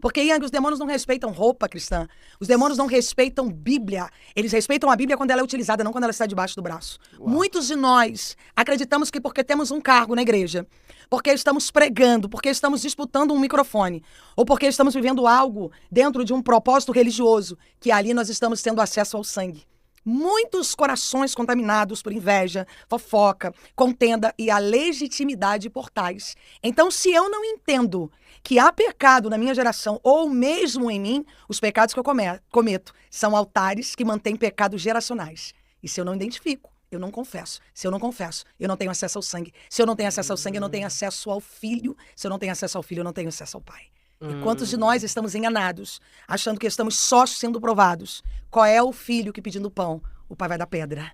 Porque, Yang, os demônios não respeitam roupa cristã. Os demônios não respeitam Bíblia. Eles respeitam a Bíblia quando ela é utilizada, não quando ela está debaixo do braço. Uau. Muitos de nós acreditamos que porque temos um cargo na igreja, porque estamos pregando, porque estamos disputando um microfone, ou porque estamos vivendo algo dentro de um propósito religioso, que ali nós estamos tendo acesso ao sangue. Muitos corações contaminados por inveja, fofoca, contenda e a legitimidade por tais. Então, se eu não entendo que há pecado na minha geração ou mesmo em mim, os pecados que eu cometo são altares que mantêm pecados geracionais. E se eu não identifico, eu não confesso. Se eu não confesso, eu não tenho acesso ao sangue. Se eu não tenho acesso ao sangue, eu não tenho acesso ao Filho. Se eu não tenho acesso ao Filho, eu não tenho acesso ao Pai. E quantos de nós estamos enganados, achando que estamos só sendo provados? Qual é o filho que pedindo pão, o pai vai dar pedra?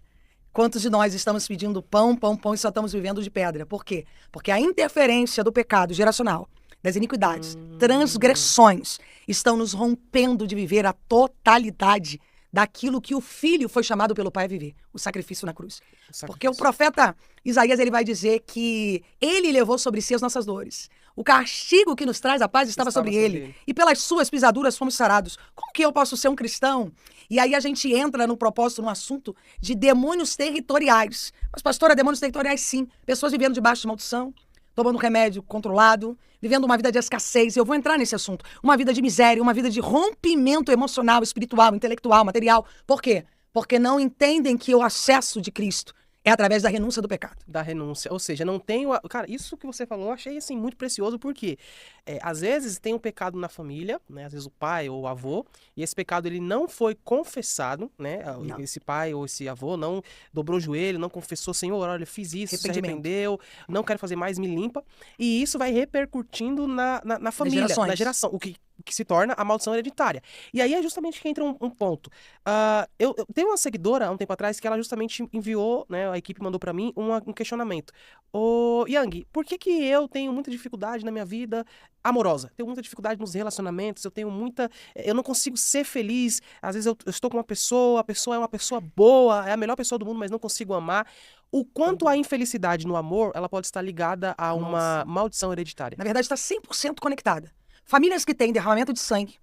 Quantos de nós estamos pedindo pão, pão, pão e só estamos vivendo de pedra? Por quê? Porque a interferência do pecado geracional, das iniquidades, transgressões, estão nos rompendo de viver a totalidade daquilo que o filho foi chamado pelo pai a viver, o sacrifício na cruz. Porque o profeta Isaías, ele vai dizer que ele levou sobre si as nossas dores. O castigo que nos traz a paz estava sobre ele. E pelas suas pisaduras fomos sarados. Como que eu posso ser um cristão? E aí a gente entra no propósito, no assunto de demônios territoriais. Mas, pastora, demônios territoriais sim. Pessoas vivendo debaixo de maldição, tomando remédio controlado, vivendo uma vida de escassez. Eu vou entrar nesse assunto. Uma vida de miséria, uma vida de rompimento emocional, espiritual, intelectual, material. Por quê? Porque não entendem que o acesso de Cristo é através da renúncia do pecado. Da renúncia, ou seja, não tem... Cara, isso que você falou eu achei, assim, muito precioso, porque às vezes tem um pecado na família, né? Às vezes o pai ou o avô, e esse pecado ele não foi confessado, né? Não. Esse pai ou esse avô não dobrou o joelho, não confessou, Senhor, olha, eu fiz isso, se arrependeu, não quero fazer mais, me limpa. E isso vai repercutindo na família, na geração, o que se torna a maldição hereditária. E aí é justamente que entra um ponto. Eu tenho uma seguidora, há um tempo atrás, que ela justamente enviou, né, a equipe mandou pra mim um questionamento. Ô, Yang, por que eu tenho muita dificuldade na minha vida amorosa? Tenho muita dificuldade nos relacionamentos, eu não consigo ser feliz. Às vezes eu estou com uma pessoa, a pessoa é uma pessoa boa, é a melhor pessoa do mundo, mas não consigo amar. O quanto a infelicidade no amor, ela pode estar ligada a uma maldição hereditária? Na verdade, está 100% conectada. Famílias que têm derramamento de sangue.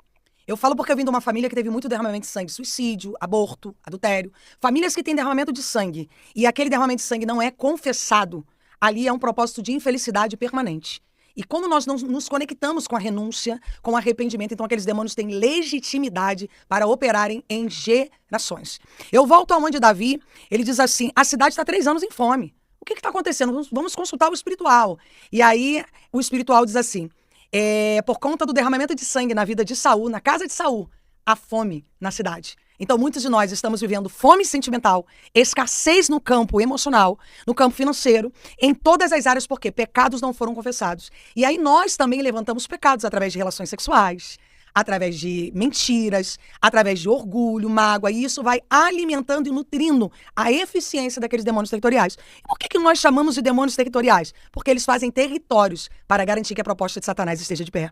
Eu falo porque eu vim de uma família que teve muito derramamento de sangue. Suicídio, aborto, adultério. Famílias que têm derramamento de sangue. E aquele derramamento de sangue não é confessado. Ali é um propósito de infelicidade permanente. E como nós não nos conectamos com a renúncia, com o arrependimento, então aqueles demônios têm legitimidade para operarem em gerações. Eu volto aonde Davi, ele diz assim, a cidade está 3 anos em fome. O que está acontecendo? Vamos consultar o espiritual. E aí o espiritual diz assim, por conta do derramamento de sangue na vida de Saul, na casa de Saul, há fome na cidade. Então, muitos de nós estamos vivendo fome sentimental, escassez no campo emocional, no campo financeiro, em todas as áreas, porque pecados não foram confessados. E aí nós também levantamos pecados através de relações sexuais, através de mentiras, através de orgulho, mágoa, e isso vai alimentando e nutrindo a eficiência daqueles demônios territoriais. E por que nós chamamos de demônios territoriais? Porque eles fazem territórios para garantir que a proposta de Satanás esteja de pé.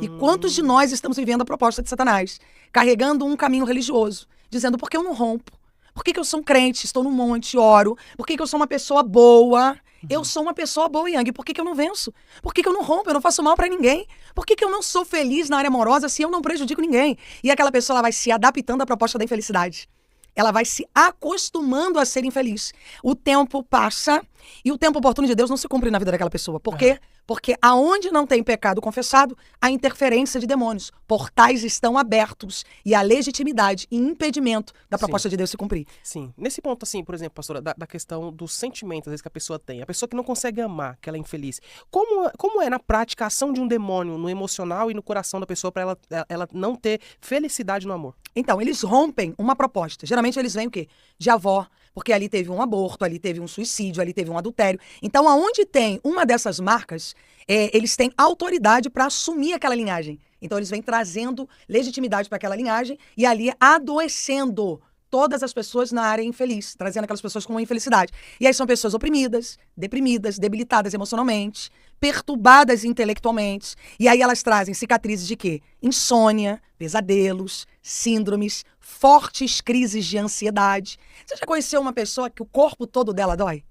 E quantos de nós estamos vivendo a proposta de Satanás? Carregando um caminho religioso, dizendo, por que eu não rompo? Por que eu sou um crente, estou no monte, oro? Por que eu sou uma pessoa boa? Eu sou uma pessoa boa, Yang. Por que eu não venço? Por que eu não rompo? Eu não faço mal pra ninguém. Por que eu não sou feliz na área amorosa se eu não prejudico ninguém? E aquela pessoa ela vai se adaptando à proposta da infelicidade. Ela vai se acostumando a ser infeliz. O tempo passa e o tempo oportuno de Deus não se cumpre na vida daquela pessoa. Por quê? Porque aonde não tem pecado confessado, há interferência de demônios. Portais estão abertos e a legitimidade e impedimento da proposta de Deus se cumprir. Sim. Nesse ponto, assim, por exemplo, pastora, da questão dos sentimentos, às vezes, que a pessoa tem. A pessoa que não consegue amar, que ela é infeliz. Como é, na prática, a ação de um demônio no emocional e no coração da pessoa para ela não ter felicidade no amor? Então, eles rompem uma proposta. Geralmente eles vêm o quê? De avó, porque ali teve um aborto, ali teve um suicídio, ali teve um adultério. Então, aonde tem uma dessas marcas, eles têm autoridade para assumir aquela linhagem. Então, eles vêm trazendo legitimidade para aquela linhagem e ali adoecendo todas as pessoas na área infeliz, trazendo aquelas pessoas com uma infelicidade. E aí são pessoas oprimidas, deprimidas, debilitadas emocionalmente, perturbadas intelectualmente. E aí elas trazem cicatrizes de quê? Insônia, pesadelos, síndromes, fortes crises de ansiedade. Você já conheceu uma pessoa que o corpo todo dela dói?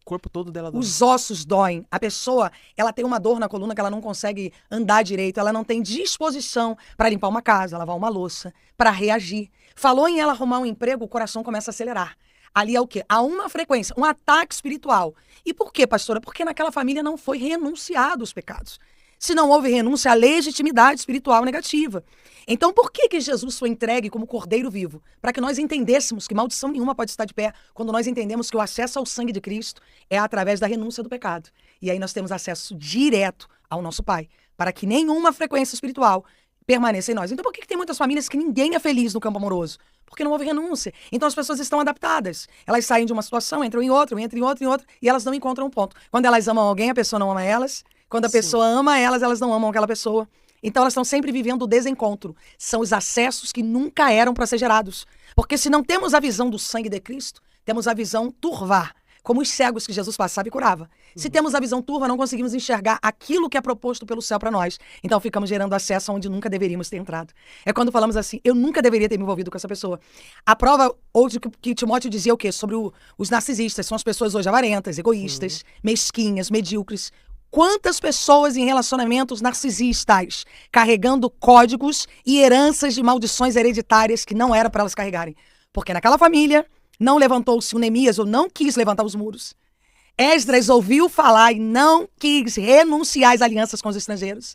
corpo todo dela dói. Os ossos doem. A pessoa, ela tem uma dor na coluna que ela não consegue andar direito, ela não tem disposição para limpar uma casa, lavar uma louça, para reagir. Falou em ela arrumar um emprego, o coração começa a acelerar. Ali é o quê? Há uma frequência, um ataque espiritual. E por quê, pastora? Porque naquela família não foi renunciado os pecados. Se não houve renúncia à legitimidade espiritual negativa. Então, por que Jesus foi entregue como cordeiro vivo? Para que nós entendêssemos que maldição nenhuma pode estar de pé quando nós entendemos que o acesso ao sangue de Cristo é através da renúncia do pecado. E aí nós temos acesso direto ao nosso Pai, para que nenhuma frequência espiritual permaneça em nós. Então, por que tem muitas famílias que ninguém é feliz no campo amoroso? Porque não houve renúncia. Então, as pessoas estão adaptadas. Elas saem de uma situação, entram em outra, entram em outra, e elas não encontram um ponto. Quando elas amam alguém, a pessoa não ama elas. Quando a pessoa ama elas, elas não amam aquela pessoa. Então, elas estão sempre vivendo o desencontro. São os acessos que nunca eram para ser gerados. Porque se não temos a visão do sangue de Cristo, temos a visão turvar, como os cegos que Jesus passava e curava. Se temos a visão turva, não conseguimos enxergar aquilo que é proposto pelo céu para nós. Então, ficamos gerando acesso onde nunca deveríamos ter entrado. É quando falamos assim, eu nunca deveria ter me envolvido com essa pessoa. A prova, hoje, que Timóteo dizia o quê? Sobre os narcisistas. São as pessoas hoje avarentas, egoístas, mesquinhas, medíocres. Quantas pessoas em relacionamentos narcisistas carregando códigos e heranças de maldições hereditárias que não era para elas carregarem? Porque naquela família não levantou-se o Neemias ou não quis levantar os muros. Esdras ouviu falar e não quis renunciar às alianças com os estrangeiros.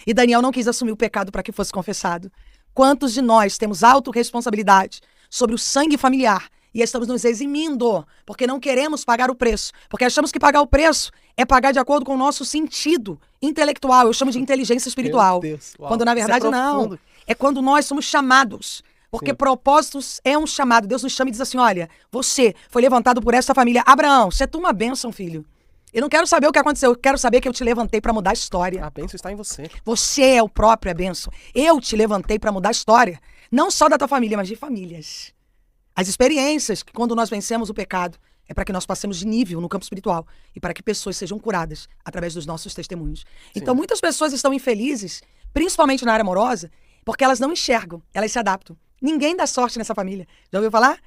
E Daniel não quis assumir o pecado para que fosse confessado. Quantos de nós temos autorresponsabilidade sobre o sangue familiar e estamos nos eximindo porque não queremos pagar o preço? Porque achamos que pagar o preço é pagar de acordo com o nosso sentido intelectual. Eu chamo de inteligência espiritual. Meu Deus, quando na verdade não. É quando nós somos chamados. Porque propósitos é um chamado. Deus nos chama e diz assim, olha, você foi levantado por essa família. Abraão, você é uma bênção, filho. Eu não quero saber o que aconteceu, eu quero saber que eu te levantei para mudar a história. A bênção está em você. Você é o próprio a bênção. Eu te levantei para mudar a história. Não só da tua família, mas de famílias. As experiências que quando nós vencemos o pecado é para que nós passemos de nível no campo espiritual e para que pessoas sejam curadas através dos nossos testemunhos. Sim. Então muitas pessoas estão infelizes, principalmente na área amorosa, porque elas não enxergam, elas se adaptam. Ninguém dá sorte nessa família. Já ouviu falar?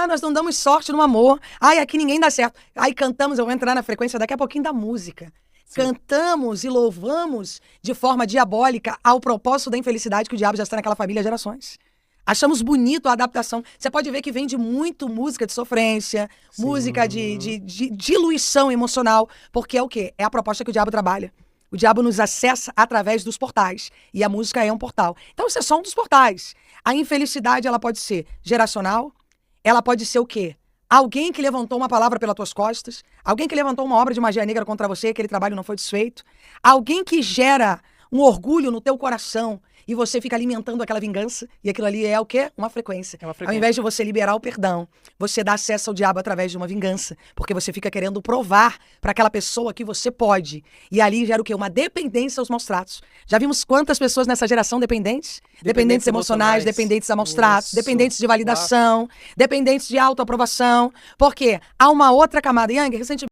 Nós não damos sorte no amor. Aqui ninguém dá certo. Aí cantamos, eu vou entrar na frequência daqui a pouquinho da música. Sim. Cantamos e louvamos de forma diabólica ao propósito da infelicidade que o diabo já está naquela família há gerações. Achamos bonito a adaptação. Você pode ver que vem de muito música de sofrência, sim, música de diluição emocional, porque é o quê? É a proposta que o diabo trabalha. O diabo nos acessa através dos portais. E a música é um portal. Então, isso é só um dos portais. A infelicidade, ela pode ser geracional. Ela pode ser o quê? Alguém que levantou uma palavra pelas tuas costas. Alguém que levantou uma obra de magia negra contra você, aquele trabalho não foi desfeito. Alguém que gera um orgulho no teu coração e você fica alimentando aquela vingança. E aquilo ali é o quê? Uma frequência. Ao invés de você liberar o perdão, você dá acesso ao diabo através de uma vingança. Porque você fica querendo provar para aquela pessoa que você pode. E ali gera o quê? Uma dependência aos maus tratos. Já vimos quantas pessoas nessa geração dependentes? Dependentes emocionais, dependentes a maus tratos, dependentes de validação, dependentes de autoaprovação. Porque há uma outra camada. Yang, recentemente